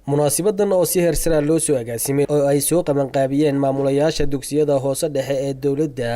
munaasabadan oo si heersana loo soo agaasimay oo ay soo qabanqaabiyeen maamulayaasha dugsiyada hoose dhexe ee dawladda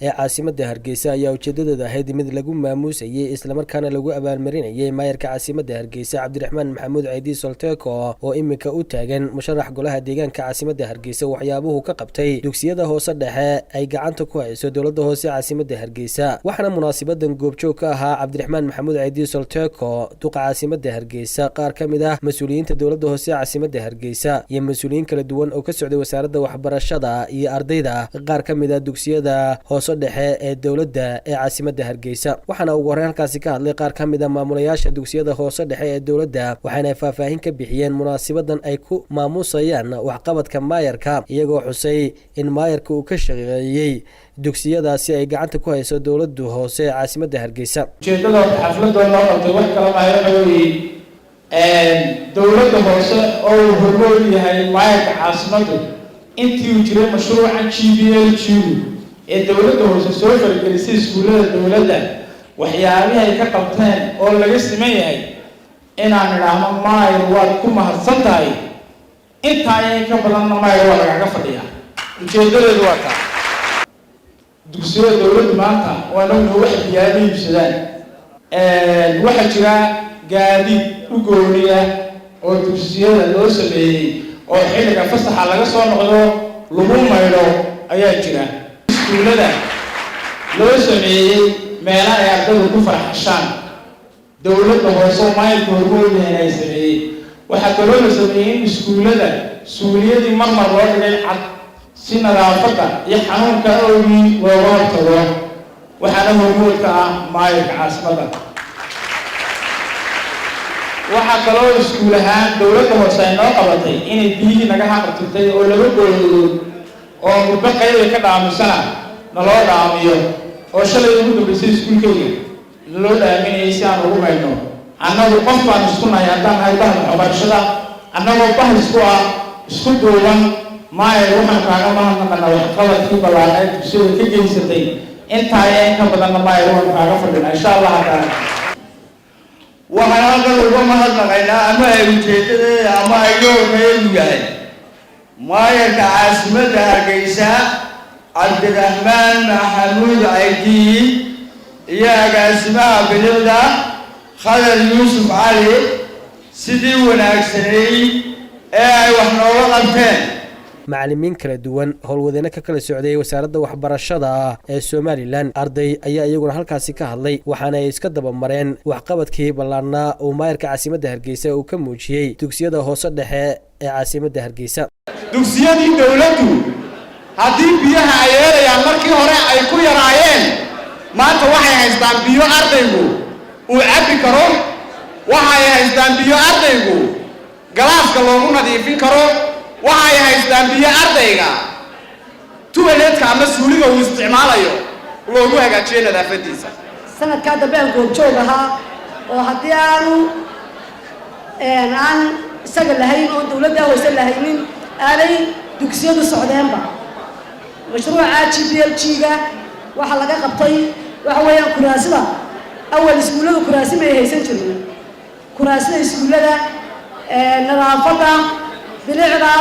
ee caasimadda Hargeysa ayaa ujeedadeedu ahayd mid lagu maamuusayay isla markaana lagu abaalmarinayay maayarka caasimadda Hargeysa Cabdiraxmaan Maxamuud Ciidi Solteko oo imika u taagan musharax golaha deegaanka caasimadda Hargeysa waxyaabuhu ka qabtay dugsiyada hoose dhexe ay gacanta ku hayso dawladda hoose caasimadda Hargeysa waxaana munaasabadan goobjoog ka ahaa Cabdiraxmaan Maxamuud Ciidi Solteko duqa caasimadda Hargeysa qaar ka mid ah mas'uuliyiinta dawladda hoose caasimadda Hargeysa iyo mas'uuliyiin kala duwan oo ka socday wasaaradda waxbarashada iyo ardayda qaar ka mid ah dugsiyada hoose dhexe ee dawladda ee caasimadda Hargeysa waxaana ugu horreyn halkaasi ka hadlay qaar ka mid ah maamulayaasha dugsiyada hoose dhexe ee dawladda waxaana faahfaahin ka bixiyeen munaasabadan ay ku maamusayaan waxqabadka maayarka iyagoo xusay in maayarka uu ka shaqeeyay dugsiyadaasi ay gacanta ku hayso dawladda hoose caasimadda Hargeysa ujeedada xafladda loo qabtay wax kala maayo dawladda hoose oo uu hormood yahay maayarka caasimadu intii uu jiray mashruuca GBLG ee dawladda hoose soo fargelisay iskuulada dawladda waxyaabaha ay ka qabteen oo laga siman yahay inaan idhaahno maayar waad ku mahadsan tahay intaa ay ka badanna maayar waa lagaga fadhiyaa ujeedadeedu waa taa dugsiyada dawladda maanta waa nagu wax biyaha iibsadaan waxa jira gaadiid u gooniya oo dugsiyada loo sameeyay oo xilliga fasaxa laga soo noqdo lagu maydho ayaa jira iskuulada loo sameeyay meelaha ay ardaydu ku farxashaan dawladda hoose maayarka hormood ay sameeyay waxaa kaloo la sameeyay in iskuulada suuliyadii marmar loo dhigay cad si nadaafadda iyo xanuunka awgii looga hortago waxaana hormood ka ah maayarka caasimadda waxaa kaloo iskuul ahaan dawladda hoose ay noo qabatay inay biyihii naga haqartay oo laga gooyood oo muddo qayb ka dhaamisana naloo dhaamiyo oo shalay ugu dambeysay iskuulkayga loo dhaaminayay si aan ugu maydno annagu qof baan isku nahay haddaan nahay bahda waxbarashada annagoo bahis isku ah isku duuban maayar waxaan kaaga mahadnaqana waxqabadkii ballaaran dugsiyada ka geysatay intaa in ka badanna maayar waxaan kaaga fadhina insha allah haddana waxaan halkan uga mahadnaqaynaa ama ay ujeedadeeda ama ay yoolkeedu yahay maayarka caasimadda Hargeysa Cabdiraxmaan Maxamuud Ciidi iyo agaasimaha bilicda Khadar Yuusuf Cali sidii wanaagsanay ee ay wax nooga qabteen macallimiin kala duwan howlwadeenno ka kala socday wasaaradda waxbarashada ee Soomaaliland arday ayaa iyaguna halkaasi ka hadlay waxaana ay iska daba mareen waxqabadkii ballaarnaa oo maayarka caasimadda Hargeysa uu ka muujiyay dugsiyada hoose dhexe ee caasimadda Hargeysa dugsiyadii dawladdu haddii biyaha ay yeelayaan markii hore ay ku yaraayeen maanta waxay haystaan biyo ardaygu uu cabbi karo waxay haystaan biyo ardaygu galaaska loogu nadiifin karo waxay haystaan biyo ardayga tuwaleedka ama suuliga uu isticmaalayo loogu hagaajiyo nadaafadiisa sanadka dambe aan goobjoog ahaa oo haddii aan isaga lahayn oo dawladda hoose lahaynin aanay dugsiyadu socdeenba mashruuca GBLG-ga waxa laga qabtay waxa weeyaan kuraasada awal iskuulada kuraasi ma haysan jirin kuraasada iskuulada nadaafadda bilicda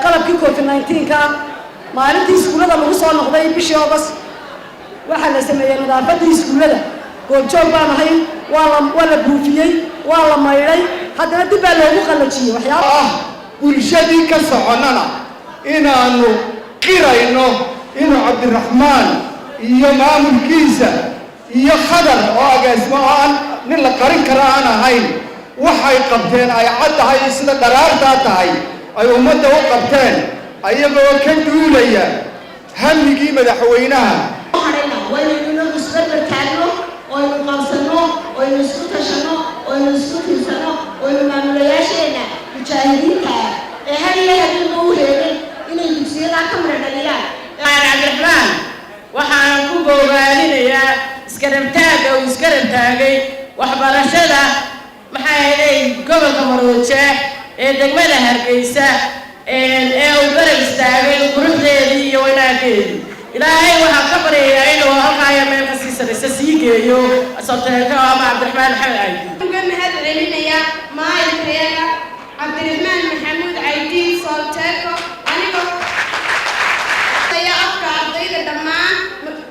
qalabkii COVID-19-ka maalintii iskuulada lagu soo noqday bishii August waxa la sameeyay nadaafadda iskuulada goobjoog baan ahay waa la buufiyay waa la maydhay haddana dib baa loogu qalajiyay waxyaabo bulshadii ka soconana inaanu qirayno inuu Cabdiraxmaan iyo maamulkiisa iyo Khadar oo agaasimo aan nin la qarin kara aan ahayn waxay qabteen ay caddahay sida dharaarta tahay ay ummadda u qabteen ayagoo ka duulaya hamigii madaxweynaha waynu isbarbar taagno oo qabsano oo isku tashano oo isku tirsano oo maamulayaasheena mujaahidiinta ee hadii uu heelay inay dugsiyada ka maradhaliyaan Cabdiraxmaan waxaan ku go'aaninayaa iskarabtaaga oo iskarabtaagay waxbarashada maxay ahayd gobolka Maroodijeex ee degmada Hargeysa ee uu garab istaagay quruxdeedii iyo wanaageedii ilaahay waxa ka baryayaa inuu halkaaya meel ka sii sareysa sii geeyo Solteko ama Cabdiraxmaan Maxamuud Ciidi uga mahad celinaya maayarka cabdiraxmaan maxamuud caydiin solteeko anigoo aya afka ardayda dhammaan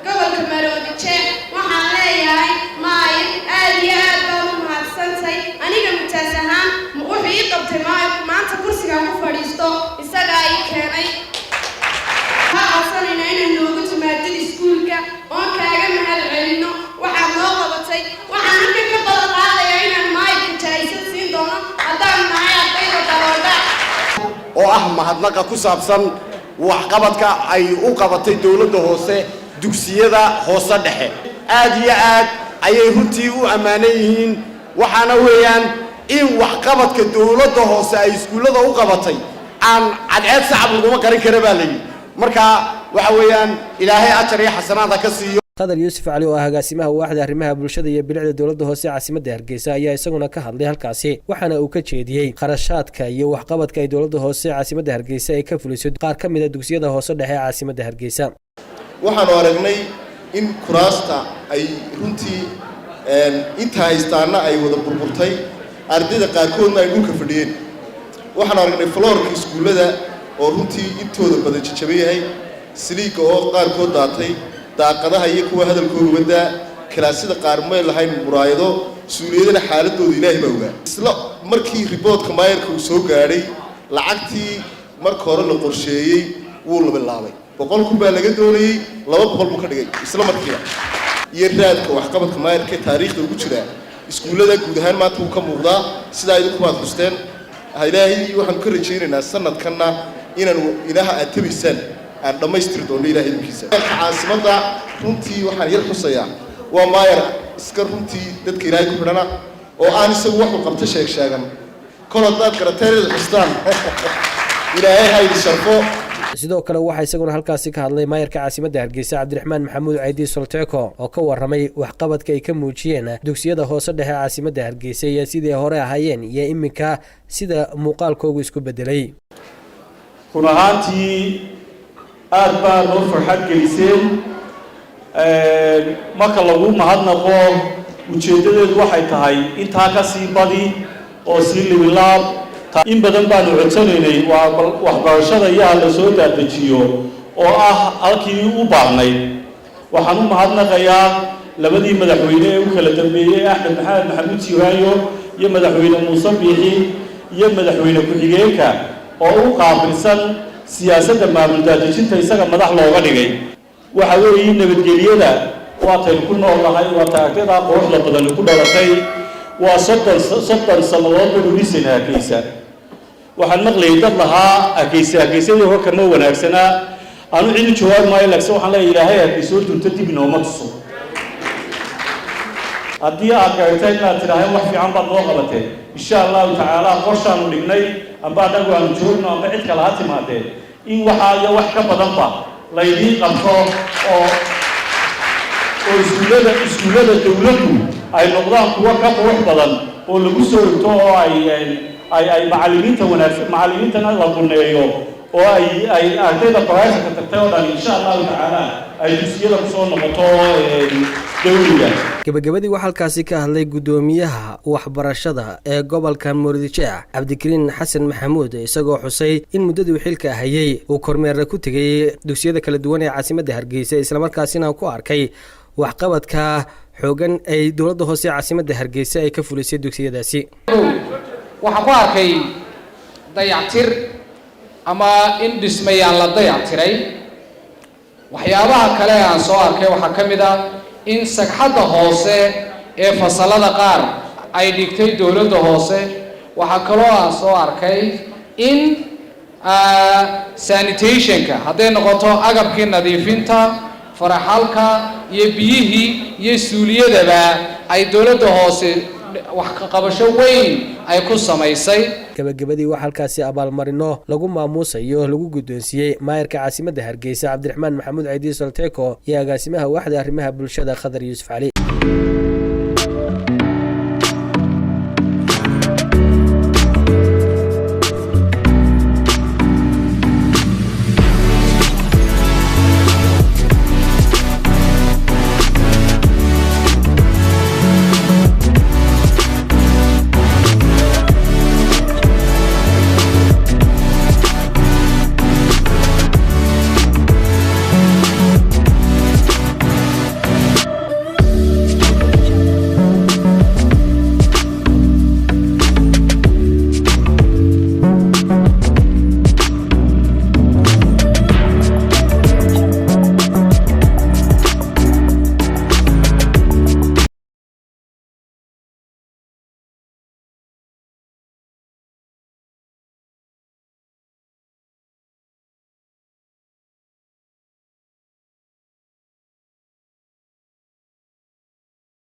gobolka Maroodijeex waxaan leeyahay maayin aad iyo aad baan u mahadsantahay aniga mutaas ahaan wuxuu ii qabtay maanta kursiga ku fadhiisto isaga ay keenay waxaan inaan noogu timaadid iskuulka oo kaaga mahad celino waxaad noo qabatay waxaan halka ka badan qaadayaa inaan maayka jaaysan siin doono haddaan nahay ardayda dalooda oo ah mahadnaqa ku saabsan waxqabadka ay u qabatay dawladda hoose dugsiyada hoose dhexe aad iyo aad ayay runtii u amaanan yihiin waxaana weeyaan in waxqabadka dawladda hoose ay iskuullada u qabatay aan cadceed sacab laguma qarin kara baa layidhi marka waxa weeyaan ilaahay ajar iyo xasanaad ka siiyo Qadar Yuusuf Cali oo agaasimaha waaxda arrimaha bulshada iyo bilicda dawladda hoose caasimadda Hargeysa ayaa isaguna ka hadlay halkaasi waxaana uu ka jeediyay qarashaadka iyo waxqabadka ay dawladda hoose caasimadda Hargeysa ay ka fuliso qaar ka mid ah dugsiyada hoose dhexe ee caasimadda Hargeysa waxaan aragnay in kuraasta ay runtii inta haystaana ay wada burburtay ardayda qaarkoodna ay dhulka fadhiyeen waxaan aragnay floorka iskuulada oo runtii intooda badan jajabayahay siliiga oo qaarkood daatay daaqadaha iyo kuwa hadalkooda wada kalaasida qaar ma lahayn muraayado suuliyadana xaaladooda ilaahay baa ogaa isla markii riboodka maayarka uu soo gaadhay lacagtii marka hore la qorsheeyey wuu la bilaabay 100 baa laga doonayay 200 buu ka dhigay isla markiiba iyo raadka waxqabadka maayarka taariikhda ugu jira iskuulada guud ahaan maanta uu ka muuqdaa sida ay ku baad xusteen ilaahay waxaan ka rajaynaynaa sanadkanna inaan ilaaha atabisan aan dhamaystir doono ilaahay idinkiisa caasimadda runtii waxaan yar xusayaa waa maayar iska runtii dadka ilaahay ku xidhana oo aan isagu wax u qabta sheegan kolodaad karateerada xustaan ilaahay hay sharfo sidoo kale waxa isaguna halkaasi ka hadlay maayarka caasimadda Hargeysa Cabdiraxmaan Maxamuud Caydiin Solteeko oo ka waramay waxqabadka ay ka muujiyeen dugsiyada hoose dhexe caasimadda Hargeysa iyo sidii hore ahaayeen iyo iminka sida muuqaalkoodu isku bedelay kunaantii aad baa loo farxad geliseen marka lagu mahadnaqo ujeedadeedu waxay tahay intaa ka sii badi oo sii libilaab in badan baanu codsanaynay waxbarashada iyaha la soo daadajiyo oo ah halkii u baahnay waxaan u mahadnaqayaa labadii madaxweyne ee u kala dambeeyey Axmed Maxamuud Siiraayo iyo madaxweyne Muuse Biixi iyo madaxweyne ku-xigeenka oo u qaabilsan siyaasadda maamul daadajinta isaga madax looga dhigay waxa weeye nabadgelyada waa tay ku noolahay waa taagtada quruxda badan ku dhalatay waa soddon sanadood buu dhisay Hargeysa waxaan maqlay dad lahaa Hargeysadii hore kama wanaagsana aanu cid jawaab ma ilaahay waxaan la ilaahay Hargeysa dunta dib nooma tuso haddii aad gaartay inaad tiraahdo wax fiican baad noo qabatay insha Allah ta'ala qorshaanu dhignay amba anagu aan joogno amba cid kale ha timaadeen in waxa iyo wax ka badan ba la idin qabto oo iskuulada dawladdu ay noqdaan kuwa ka qurux badan oo lagu soo rogto oo ay macallimiinta wanaagsan macallimiintana la quneeyo oo ay ardayda baraysa ka tagtay oo dhan insha Allah ta'ala ay dugsiyada ku soo noqoto dawliga gabagabadii waxa halkaasi ka hadlay gudoomiyaha waxbarashada ee gobolka Maroodijeex Cabdikariin Xasan Maxamuud isagoo xusay in muddadii xilka hayay uu kormeer ku tagay dugsiyada kala duwan ee caasimadda Hargeysa isla markaasina ku arkay waxqabadka xoogan ay dawladda hoose caasimadda Hargeysa ay ka fulisay dugsiyadaasi waxaan ku arkay dayactir ama in dhismayaan la dayactiray waxyaabaha kale aan soo arkay waxa kamid ah in sagxadda hoose ee fasalada qaar ay dhigtay dawladda hoose waxa kaloo aan soo arkay in sanitationka hadday noqoto agabkii nadiifinta faraxalka iyo biyihii iyo suuliyadaba ay dawladda hoose wax ka qabasho weyn ay ku samaysay gabagabadii waxa halkaasi abaalmarino lagu maamuusayo lagu guddoonsiiyay maayarka caasimadda Hargeysa Cabdiraxmaan Maxamuud Caydiin Solteeko iyo agaasimaha waaxda arrimaha bulshada Qadar Yuusuf Cali